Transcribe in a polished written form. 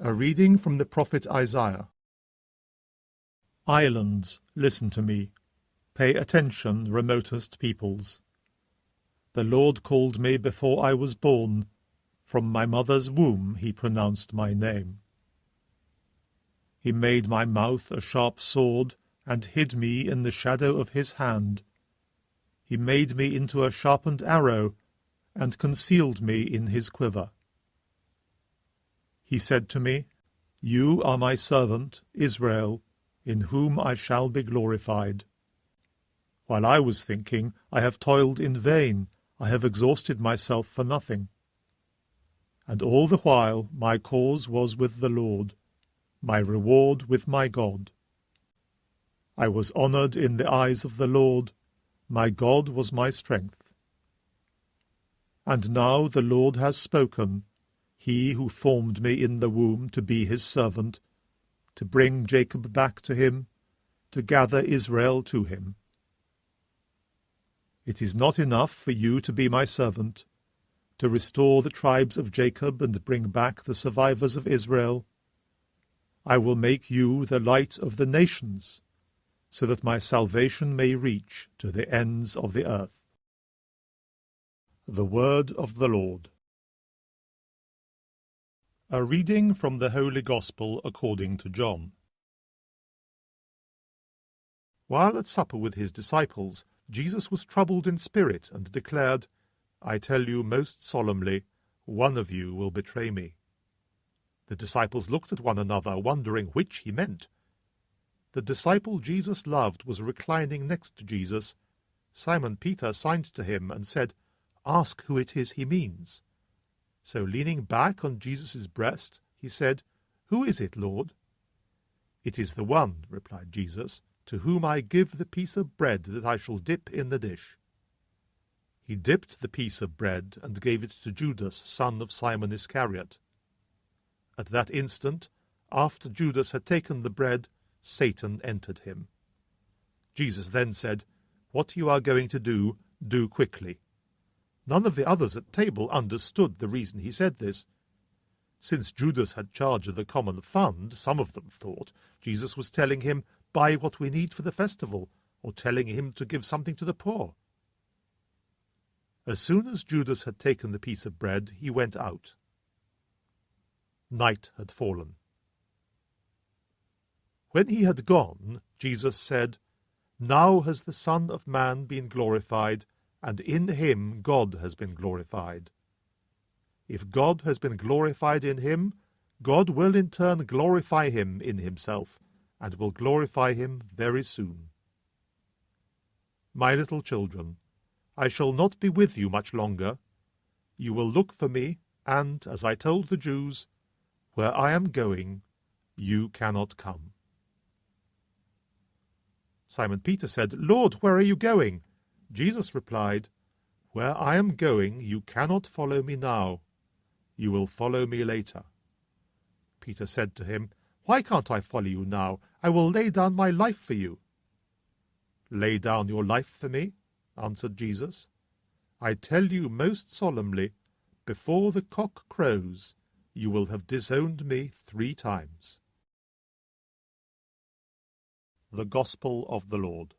A reading from the prophet Isaiah. Islands, listen to me. Pay attention, remotest peoples. The Lord called me before I was born. From my mother's womb he pronounced my name. He made my mouth a sharp sword, and hid me in the shadow of his hand. He made me into a sharpened arrow, and concealed me in his quiver. He said to me, You are my servant, Israel, in whom I shall be glorified. While I was thinking, I have toiled in vain, I have exhausted myself for nothing. And all the while my cause was with the Lord, my reward with my God. I was honored in the eyes of the Lord, my God was my strength. And now the Lord has spoken, he who formed me in the womb to be his servant, to bring Jacob back to him, to gather Israel to him. It is not enough for you to be my servant, to restore the tribes of Jacob and bring back the survivors of Israel. I will make you the light of the nations, so that my salvation may reach to the ends of the earth. The Word of the Lord. A reading from the Holy Gospel according to John. While at supper with his disciples, Jesus was troubled in spirit and declared, I tell you most solemnly, one of you will betray me. The disciples looked at one another, wondering which he meant. The disciple Jesus loved was reclining next to Jesus. Simon Peter signed to him and said, Ask who it is he means. So leaning back on Jesus' breast, he said, Who is it, Lord? It is the one, replied Jesus, to whom I give the piece of bread that I shall dip in the dish. He dipped the piece of bread and gave it to Judas, son of Simon Iscariot. At that instant, after Judas had taken the bread, Satan entered him. Jesus then said, What you are going to do, do quickly. None of the others at table understood the reason he said this. Since Judas had charge of the common fund, some of them thought Jesus was telling him, Buy what we need for the festival, or telling him to give something to the poor. As soon as Judas had taken the piece of bread, he went out. Night had fallen. When he had gone, Jesus said, Now has the Son of Man been glorified, and in him God has been glorified. If God has been glorified in him, God will in turn glorify him in himself, and will glorify him very soon. My little children, I shall not be with you much longer. You will look for me, and, as I told the Jews, where I am going, you cannot come. Simon Peter said, Lord, where are you going? Jesus replied, Where I am going, you cannot follow me now. You will follow me later. Peter said to him, Why can't I follow you now? I will lay down my life for you. Lay down your life for me, answered Jesus. I tell you most solemnly, before the cock crows, you will have disowned me 3 times. The Gospel of the Lord.